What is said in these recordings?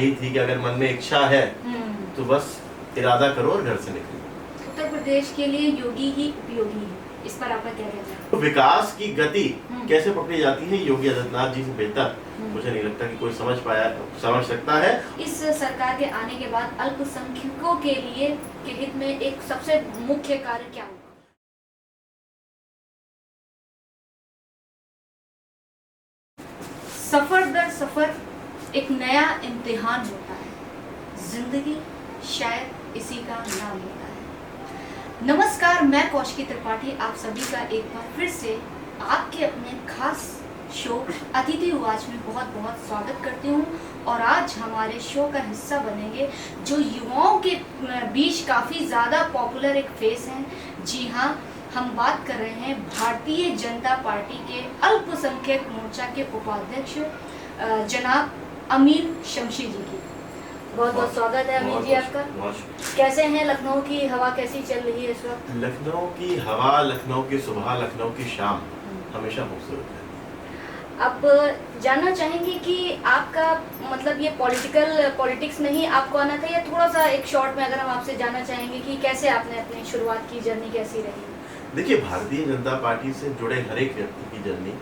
कही थी कि अगर मन में इच्छा है तो बस इरादा करो और घर से निकलो। उत्तर प्रदेश के लिए योगी ही उपयोगी है, इस पर आपका क्या कहना है? तो विकास की गति कैसे पकड़ी जाती है योगी आदित्यनाथ जी से बेहतर मुझे नहीं लगता कि कोई समझ सकता है। इस सरकार के आने के बाद अल्पसंख्यकों के लिए के हित में एक सबसे मुख्य कार्य क्या होगा? सफर दर सफर एक नया इम्तिहान होता है, जिंदगी शायद इसी का नाम होता है। नमस्कार, मैं कौशिकी त्रिपाठी आप सभी का एक बार फिर से आपके अपने खास शो अतिथि उवाच में बहुत बहुत स्वागत करती हूँ। और आज हमारे शो का हिस्सा बनेंगे जो युवाओं के बीच काफ़ी ज़्यादा पॉपुलर एक फेस हैं। जी हाँ, हम बात कर रहे हैं भारतीय जनता पार्टी के अल्पसंख्यक मोर्चा के उपाध्यक्ष जनाब अमीर शमशी जी की। बहुत बहुत स्वागत है अमीर जी आपका। कैसे हैं? लखनऊ की हवा कैसी चल रही है इस वक्त? लखनऊ की हवा, लखनऊ की सुबह, लखनऊ की शाम हमेशा खूबसूरत है। अब जानना चाहेंगे कि आपका मतलब ये पॉलिटिक्स में ही आपको आना था, या थोड़ा सा एक शॉर्ट में अगर हम आपसे जानना चाहेंगे कि कैसे आपने अपनी शुरुआत की, जर्नी कैसी रही? देखिए, भारतीय जनता पार्टी से जुड़े हर एक व्यक्ति की जर्नी,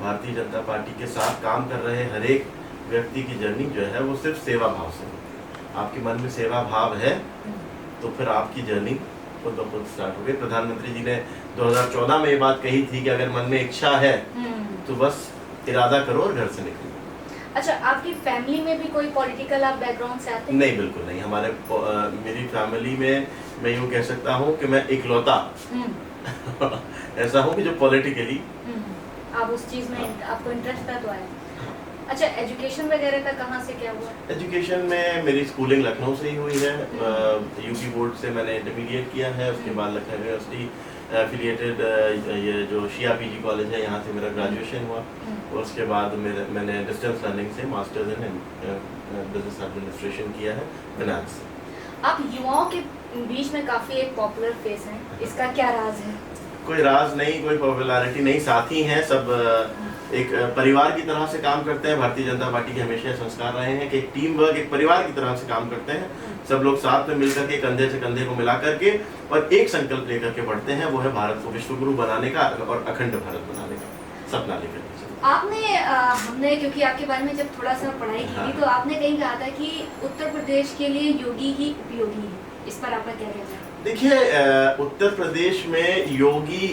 भारतीय जनता पार्टी के साथ काम कर रहे हर एक व्यक्ति की जर्नी जो है वो सिर्फ सेवा भाव से होती है। आपके मन में सेवा भाव है तो फिर आपकी जर्नी खुद ब खुद स्टार्ट हो गई। प्रधानमंत्री जी ने 2014 में ये बात कही थी कि अगर मन में इच्छा है तो बस इरादा करो और घर से निकलो। अच्छा, आपकी फैमिली में भी कोई पॉलिटिकल आप बैकग्राउंड से आते हैं? नहीं, बिल्कुल नहीं। मेरी फैमिली में मैं यूँ कह सकता हूँ कि मैं इकलौता ऐसा हूँ कि जो पॉलिटिकली आप उस चीज़ में आपको इंटरेस्ट था तो आया। अच्छा, एजुकेशन वगैरह का कहाँ से क्या हुआ? एजुकेशन में मेरी स्कूलिंग लखनऊ से ही हुई है। यूपी बोर्ड से मैंने इंटरमीडिएट किया है, उसके बाद लखनऊ यूनिवर्सिटी एफिलिएटेड ये जो शिया पीजी कॉलेज है यहाँ से मेरा ग्रेजुएशन हुआ। और उसके बाद मैंने डिस्टेंस लर्निंग से मास्टर्स इन बिजनेस एडमिनिस्ट्रेशन किया है, फाइनेंस। आप युवाओं के बीच में काफ़ी एक पॉपुलर फेस हैं, इसका क्या राज है? कोई राज नहीं, कोई पॉपुलैरिटी नहीं, साथी हैं सब। एक परिवार की तरह से काम करते हैं। भारतीय जनता पार्टी के हमेशा संस्कार रहे हैं कि एक टीम वर्क, एक परिवार की तरह से काम करते हैं। सब लोग साथ में मिलकर के कंधे से कंधे को मिला करके और एक संकल्प लेकर के बढ़ते हैं, वो है भारत को विश्वगुरु बनाने का और अखंड भारत बनाने का सपना लेकर। हमने क्योंकि आपके बारे में जब थोड़ा सा पढ़ाई की थी तो आपने कहीं कहा था कि उत्तर प्रदेश के लिए योगी ही उपयोगी है, इस पर आपका क्या कहना है? देखिए, उत्तर प्रदेश में योगी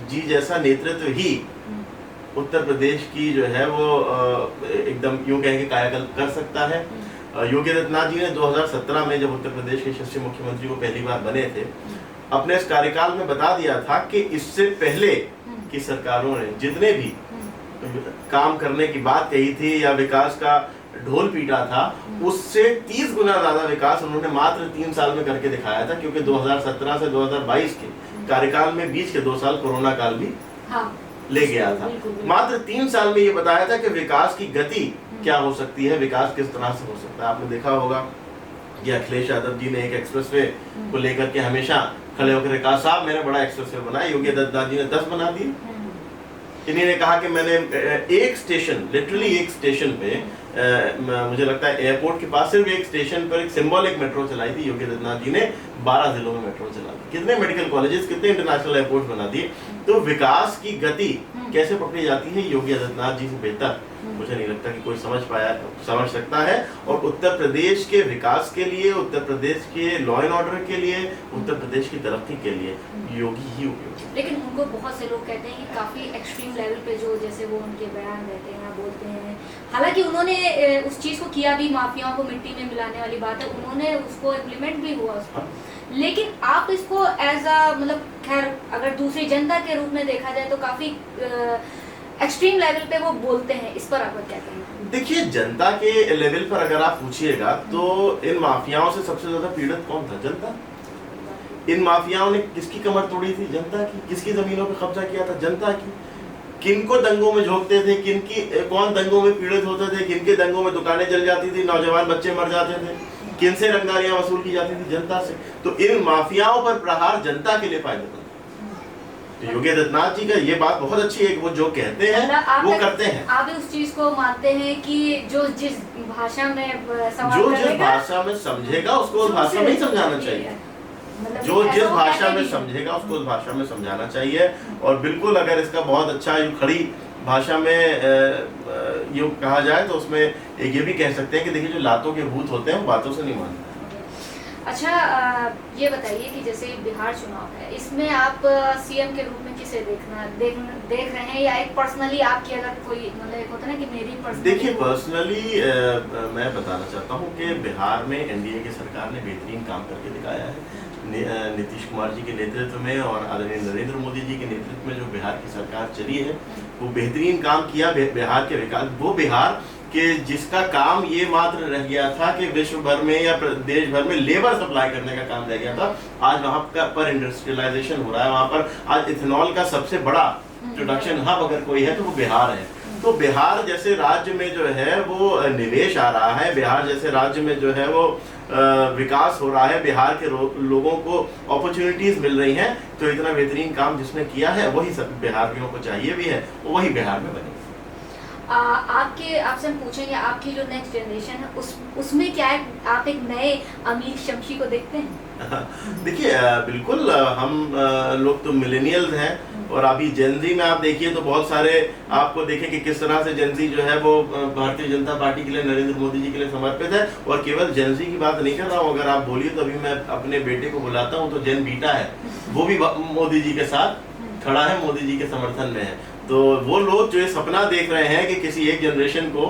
जी जैसा नेतृत्व ही उत्तर प्रदेश की जो है वो एकदम यूं कहेंगे कायाकल्प कर सकता है। योगी आदित्यनाथ जी ने 2017 में जब उत्तर प्रदेश के यशस्वी मुख्यमंत्री को पहली बार बने थे, अपने इस कार्यकाल में बता दिया था कि इससे पहले की सरकारों ने जितने भी काम करने की बात कही थी या विकास का ढोल पीटा था, उससे 30 गुना ज्यादा विकास उन्होंने मात्र 3 साल में करके दिखाया था। क्योंकि 2017 से 2022 के कार्यकाल में बीच के 2 साल कोरोना काल भी ले गया था। मात्र 3 साल में ये बताया था कि विकास की गति क्या हो सकती है, विकास किस तरह से हो सकता है। आपने देखा होगा कि अखिलेश यादव जी ने एक एक्सप्रेसवे को लेकर के हमेशा खड़े होकर कहा, साहब मैंने बड़ा एक्सप्रेसवे बनाया। योगी आदित्यनाथ जी ने 10 बना दिए। इन्हीं ने कहा कि मैंने एक स्टेशन, लिटरली एक स्टेशन पे मुझे लगता है एयरपोर्ट के पास सिर्फ एक स्टेशन पर एक सिंबॉलिक मेट्रो चलाई थी। योगी आदित्यनाथ जी ने 12 जिलों में मेट्रो चला दी। कितने मेडिकल कॉलेजेस, कितने इंटरनेशनल एयरपोर्ट बना दिए। तो विकास की गति कैसे पकड़ी जाती है योगी आदित्यनाथ जी से बेहतर मुझे नहीं लगता कि कोई समझ सकता है। और उत्तर प्रदेश के विकास के लिए, उत्तर प्रदेश के लॉ एंड ऑर्डर के लिए, उत्तर प्रदेश की तरक्की के लिए योगी ही उपयोगी। लेकिन उनको बहुत से लोग कहते हैं कि काफ़ी एक्सट्रीम लेवल पे जो जैसे वो उनके बयान रहते हैं, बोलते हैं, हालांकि उन्होंने उस चीज़ को किया भी, माफियाओं को मिट्टी में मिलाने वाली बात है, उन्होंने उसको इम्प्लीमेंट भी हुआ उसको। लेकिन आप इसको एज अ मतलब खैर अगर दूसरी जनता के रूप में देखा जाए तो काफ़ी एक्सट्रीम लेवल पे वो बोलते हैं, इस पर आपका क्या कहना है? देखिए, जनता के लेवल पर अगर आप पूछिएगा तो इन माफियाओं से सबसे ज्यादा पीड़ित कौन था? जनता। इन माफियाओं ने किसकी कमर तोड़ी थी? जनता की। किसकी जमीनों पर कब्जा किया था? जनता की। किनको दंगों में झोंकते थे, कौन दंगों में पीड़ित होते थे, किनके दंगों में दुकानें जल जाती थी, नौजवान बच्चे मर जाते थे, किनसे रंगदारियां वसूल की जाती थी? जनता से। तो इन माफियाओं पर प्रहार जनता के लिए फायदेमंद। तो योगी आदित्यनाथ जी का ये बात बहुत अच्छी है कि वो जो कहते हैं वो करते हैं। आप उस चीज को मानते हैं कि जो जिस भाषा में सवाल जो करेगा, जिस भाषा में समझेगा उसको उस भाषा में ही समझाना चाहिए। मतलब जो ऐसा जिस वो भाषा कहते में नहीं। समझेगा उसको उस भाषा में समझाना चाहिए। और बिल्कुल अगर इसका बहुत अच्छा यूं खड़ी भाषा में यूं कहा जाए तो उसमें एक ये भी कह सकते हैं कि देखिए जो लातों के भूत होते हैं वो बातों से नहीं मानते। अच्छा, ये बताइए कि जैसे बिहार चुनाव है, इसमें आप सीएम के रूप में किसे देख रहे हैं, या एक पर्सनली आपकी अगर कोई मतलब एक होता है ना कि मेरी पर्सनली? देखिए पर्सनली मैं बताना चाहता हूँ कि बिहार में एनडीए की सरकार ने बेहतरीन काम करके दिखाया है। नीतीश कुमार जी के नेतृत्व में और आदरणीय नरेंद्र मोदी जी के नेतृत्व में जो बिहार की सरकार चली है वो बेहतरीन काम किया बिहार के विकास। वो बिहार कि जिसका काम ये मात्र रह गया था कि विश्व भर में या देश भर में लेबर सप्लाई करने का काम रह गया था, आज वहाँ पर इंडस्ट्रियलाइजेशन हो रहा है। वहाँ पर आज इथेनॉल का सबसे बड़ा प्रोडक्शन हब अगर कोई है तो वो बिहार है। तो बिहार जैसे राज्य में जो है वो निवेश आ रहा है, बिहार जैसे राज्य में जो है वो विकास हो रहा है, बिहार के लोगों को अपॉर्चुनिटीज मिल रही हैं। तो इतना बेहतरीन काम जिसने किया है वही सब बिहारियों को चाहिए भी है, वही बिहार में बने। आपसे हम पूछेंगे आपकी जो नेक्स्ट जनरेशन है उसमें क्या है, आप एक नए अमीर शमशी को देखते हैं? देखिए बिल्कुल हम लोग तो मिलेनियल्स हैं और अभी जेनजी में आप देखिए तो बहुत सारे आपको देखें कि किस तरह से जेनजी जो है वो भारतीय जनता पार्टी के लिए, नरेंद्र मोदी जी के लिए समर्पित है। और केवल जेनजी की बात नहीं कर रहा हूँ, अगर आप बोलिए तो अभी मैं अपने बेटे को बुलाता हूँ तो जेन बीटा है, वो भी मोदी जी के साथ खड़ा है, मोदी जी के समर्थन में है। तो वो लोग जो ये सपना देख रहे हैं कि किसी एक जनरेशन को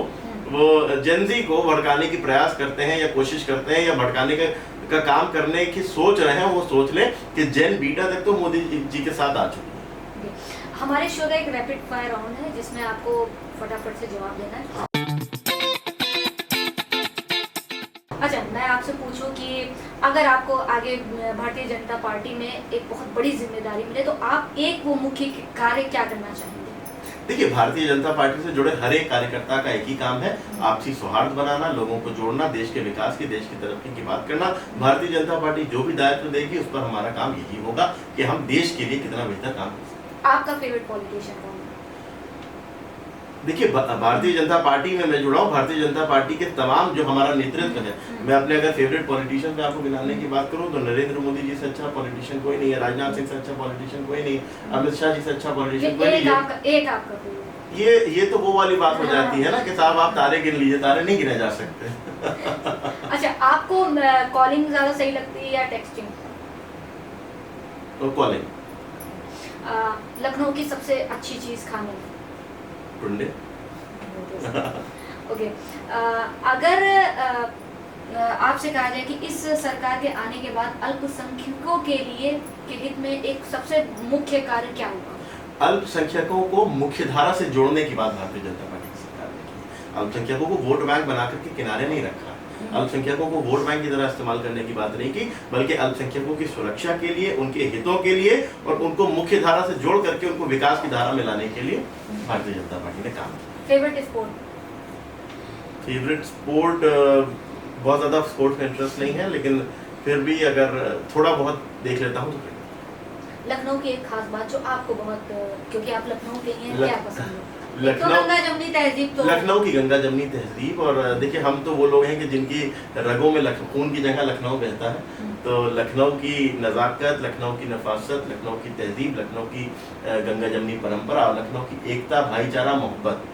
वो जेनजी को भड़काने की प्रयास करते हैं या कोशिश करते हैं या भड़काने का काम करने की सोच रहे हैं, वो सोच लें कि जेन बीटा तक तो मोदी जी के साथ आ चुकी है। हमारे शो का एक रैपिड फायर राउंड है जिसमें आपको फटाफट से जवाब देना है। अच्छा, मैं आपसे पूछूं कि अगर आपको आगे भारतीय जनता पार्टी में एक बहुत बड़ी जिम्मेदारी मिले तो आप एक वो मुख्य कार्य क्या करना चाहेंगे? देखिए भारतीय जनता पार्टी से जुड़े हर एक कार्यकर्ता का एक ही काम है, आपसी सौहार्द बनाना, लोगों को जोड़ना, देश के विकास की, देश की तरक्की की बात करना। भारतीय जनता पार्टी जो भी दायित्व देगी उस पर हमारा काम यही होगा कि हम देश के लिए कितना बेहतर काम कर सकते। आपका फेवरेट पॉलिटिशियन कौन है? देखिए भारतीय जनता पार्टी में मैं जुड़ा हूँ, भारतीय जनता पार्टी के तमाम जो हमारा नेतृत्व है, मैं अपने अगर फेवरेट पॉलिटिशियन में आपको गिनाने की बात करूँ तो नरेंद्र मोदी जी से अच्छा पॉलिटिशियन कोई नहीं है, राजनाथ सिंह से अच्छा पॉलिटिशियन कोई नहीं, अमित शाह जी से अच्छा पॉलिटिशियन कोई नहीं है। ये तो वो वाली बात हो जाती है ना कि साहब आप तारे गिन लीजिए, तारे नहीं गिने जा सकते। अच्छा, आपको कॉलिंग ज्यादा सही लगती है या टेक्सटिंग? तो कॉलिंग। लखनऊ की सबसे अच्छी चीज खाने में? टुंडे। ओके, अगर आपसे कहा जाए कि इस सरकार के आने के बाद अल्पसंख्यकों के लिए के हित में एक सबसे मुख्य कार्य क्या होगा? अल्पसंख्यकों को मुख्यधारा से जोड़ने की बात भारतीय जनता पार्टी की सरकार ने की। अल्पसंख्यकों को वोट बैंक बना करके किनारे नहीं रखा, अल्पसंख्यकों को वोट बैंक की तरह इस्तेमाल करने की बात नहीं की, बल्कि अल्पसंख्यकों की सुरक्षा के लिए, उनके हितों के लिए और उनको मुख्य धारा से जोड़ करके उनको विकास की धारा में लाने के लिए भारतीय जनता पार्टी ने काम किया। Favourite sport? फेवरेट स्पोर्ट बहुत ज्यादा स्पोर्ट्स में इंटरेस्ट नहीं है, लेकिन फिर भी अगर थोड़ा बहुत देख लेता हूँ तो लखनऊ की एक खास बात जो आपको बहुत, क्योंकि आप लखनऊ के हैं, क्या पसंद है? लखनऊ गंगा जमनी तहजीब, तो लखनऊ की गंगा जमनी तहजीब। और देखिए हम तो वो लोग हैं कि जिनकी रगों में खून की जगह लखनऊ बहता है, तो लखनऊ की नज़ाकत, लखनऊ की नफासत, लखनऊ की तहजीब, लखनऊ की गंगा जमनी परंपरा और लखनऊ की एकता, भाईचारा, मोहब्बत,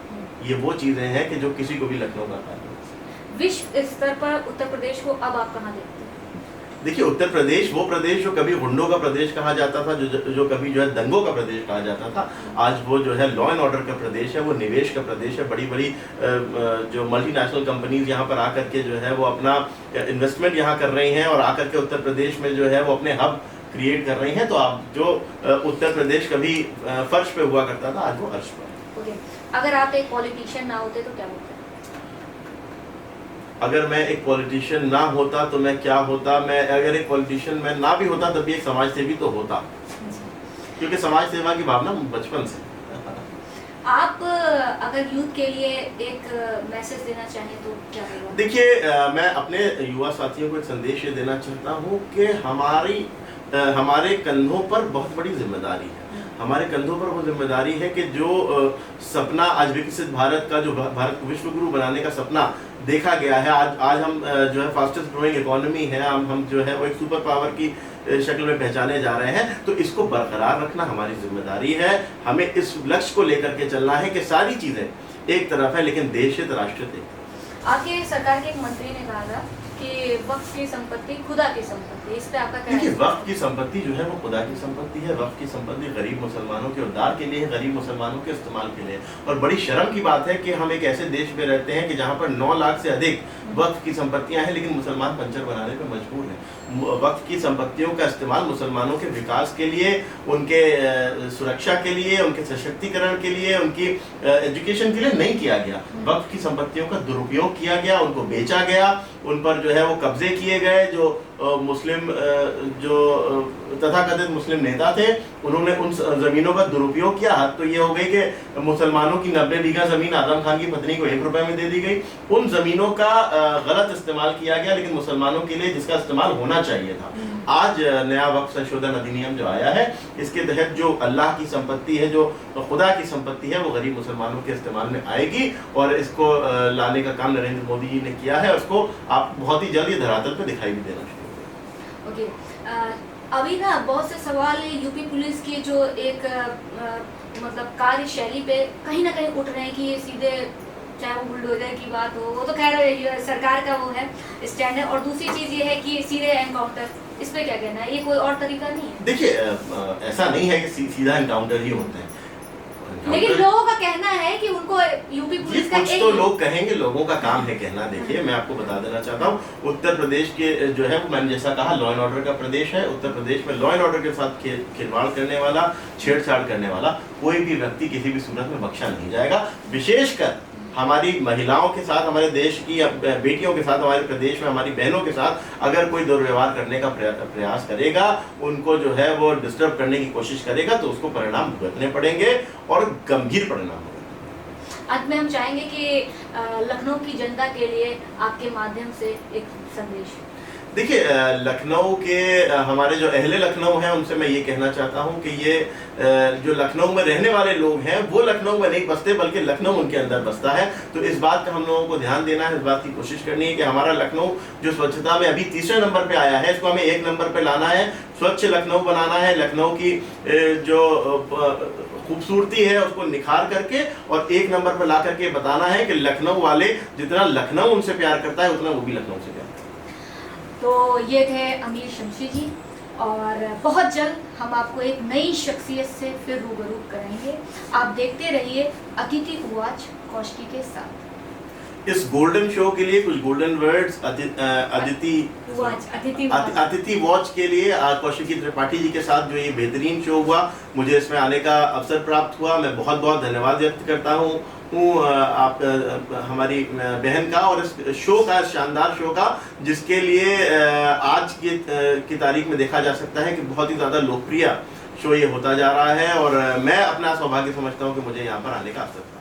ये वो चीज़ें हैं कि जो किसी को भी लखनऊ का कार्य है। विश्व स्तर पर उत्तर प्रदेश को अब आप कहाँ देखते हैं? देखिए उत्तर प्रदेश वो प्रदेश जो कभी गुंडों का प्रदेश कहा जाता था, जो कभी जो है दंगों का प्रदेश कहा जाता था, आज वो जो है लॉ एंड ऑर्डर का प्रदेश है, वो निवेश का प्रदेश है। बड़ी बड़ी जो मल्टीनेशनल कंपनीज यहाँ पर आकर के जो है वो अपना इन्वेस्टमेंट यहाँ कर रही हैं और आकर के उत्तर प्रदेश में जो है वो अपने हब क्रिएट कर रही हैं। तो आप जो उत्तर प्रदेश कभी फर्श पे हुआ करता था, आज वो अर्श पर। ओके, अगर आप एक पॉलिटिशियन ना होते तो क्या होता? अगर मैं एक पॉलिटिशियन ना होता तो मैं क्या होता? मैं अगर एक पॉलिटिशियन मैं ना भी होता तब भी एक समाज सेवी तो होता, क्योंकि समाज सेवा की भावना बचपन से। आप अगर यूथ के लिए एक मैसेज देना चाहें तो क्या होगा? देखिए मैं अपने युवा साथियों को एक संदेश ये देना चाहता हूँ कि हमारी हमारे कंधों पर बहुत बड़ी जिम्मेदारी है। हमारे कंधों पर वो जिम्मेदारी है कि जो सपना आज विकसित भारत का, जो भारत को विश्व गुरु बनाने का सपना देखा गया है, आज हम जो है फास्टेस्ट ग्रोइंग इकोनॉमी है, हम जो है वो एक सुपर पावर की शक्ल में पहचाने जा रहे हैं, तो इसको बरकरार रखना हमारी जिम्मेदारी है। हमें इस लक्ष्य को लेकर के चलना है कि सारी चीजें एक तरफ है लेकिन देश हित राष्ट्र हित। आपके सरकार के एक मंत्री ने कहा था कि वक्फ की संपत्ति खुदा की संपत्ति, इस पे आपका क्या देखिए, है? वक्फ की संपत्ति जो है वो खुदा की संपत्ति है। वक्फ की संपत्ति गरीब मुसलमानों के उद्धार के लिए, गरीब मुसलमानों के इस्तेमाल के लिए। और बड़ी शर्म की बात है कि हम एक ऐसे देश में रहते हैं कि जहाँ पर 9 लाख से अधिक वक्फ की संपत्तियां हैं, लेकिन मुसलमान पंचर बनाने पर मजबूर हैं। वक्फ की संपत्तियों का इस्तेमाल मुसलमानों के विकास के लिए, उनके सुरक्षा के लिए, उनके सशक्तिकरण के लिए, उनकी एजुकेशन के लिए नहीं किया गया। वक्फ की संपत्तियों का दुरुपयोग किया गया, उनको बेचा गया, उन पर जो है वो कब्जे किए गए। जो मुस्लिम जो तथाकथित मुस्लिम नेता थे, उन्होंने उन जमीनों का दुरुपयोग किया। हद तो ये हो गई कि मुसलमानों की 90 बीघा जमीन आजम खान की पत्नी को 1 रुपए में दे दी गई। उन जमीनों का गलत इस्तेमाल किया गया, लेकिन मुसलमानों के लिए जिसका इस्तेमाल होना चाहिए था। आज नया वक्फ संशोधन अधिनियम जो आया है, इसके तहत जो अल्लाह की संपत्ति है, जो खुदा की संपत्ति है, वो गरीब मुसलमानों के इस्तेमाल में आएगी। और इसको लाने का काम नरेंद्र मोदी जी ने किया है। उसको आप बहुत ही जल्द धरातल पे दिखाई भी देना शुरू। ओके, अभी ना बहुत से सवाल यूपी पुलिस की जो एक मतलब कार्यशैली पे कहीं ना कहीं उठ रहे हैं कि ये सीधे, चाहे वो बुलडोजर की बात हो, वो तो खैर सरकार का वो है स्टैंड है, और दूसरी चीज ये है कि सीधे एनकाउंटर, इस पे क्या कहना है? ये कोई और तरीका नहीं है? देखिए, ऐसा नहीं है कि सीधा एनकाउंटर ही होते हैं, लेकिन लोगों का कहना है कि उनको यूपी पुलिस का कुछ तो लोग कहेंगे, लोगों का काम है कहना। देखिए, मैं आपको बता देना चाहता हूँ, उत्तर प्रदेश के जो है, मैंने जैसा कहा, लॉ एंड ऑर्डर का प्रदेश है। उत्तर प्रदेश में लॉ एंड ऑर्डर के साथ खिलवाड़ करने वाला, छेड़छाड़ करने वाला कोई भी व्यक्ति किसी भी सूरत में बख्शा नहीं जाएगा। विशेषकर हमारी महिलाओं के साथ, हमारे देश की बेटियों के साथ, हमारे प्रदेश में हमारी बहनों के साथ अगर कोई दुर्व्यवहार करने का प्रयास करेगा, उनको जो है वो डिस्टर्ब करने की कोशिश करेगा, तो उसको परिणाम भुगतने पड़ेंगे और गंभीर परिणाम होंगे। अंत में हम चाहेंगे कि लखनऊ की जनता के लिए आपके माध्यम से एक संदेश। देखिए, लखनऊ के हमारे जो अहले लखनऊ हैं, उनसे मैं ये कहना चाहता हूँ कि ये जो लखनऊ में रहने वाले लोग हैं, वो लखनऊ में नहीं बसते, बल्कि लखनऊ उनके अंदर बसता है। तो इस बात का हम लोगों को ध्यान देना है, इस बात की कोशिश करनी है कि हमारा लखनऊ जो स्वच्छता में अभी 3रे नंबर पे आया है, इसको हमें 1 नंबर पे लाना है। स्वच्छ लखनऊ बनाना है। लखनऊ की जो खूबसूरती है उसको निखार करके और 1 नंबर पर ला करके बताना है कि लखनऊ वाले, जितना लखनऊ उनसे प्यार करता है, उतना वो भी लखनऊ से प्यार करता है। तो ये थे अमीर शमशी जी, और बहुत जल्द हम आपको एक नई शख्सियत से फिर रूबरू करेंगे। आप देखते रहिए अतिथि वॉच कौशिकी के साथ। इस गोल्डन शो के लिए कुछ गोल्डन वर्ड्स अतिथि वॉच के लिए कौशिकी त्रिपाठी जी के साथ जो ये बेहतरीन शो हुआ, मुझे इसमें आने का अवसर प्राप्त हुआ। मैं बहुत बहुत धन्यवाद व्यक्त करता हूँ आप हमारी बहन का और इस शो का, शानदार शो का, जिसके लिए आज की तारीख में देखा जा सकता है कि बहुत ही ज़्यादा लोकप्रिय शो ये होता जा रहा है। और मैं अपना सौभाग्य समझता हूँ कि मुझे यहाँ पर आने का अवसर था।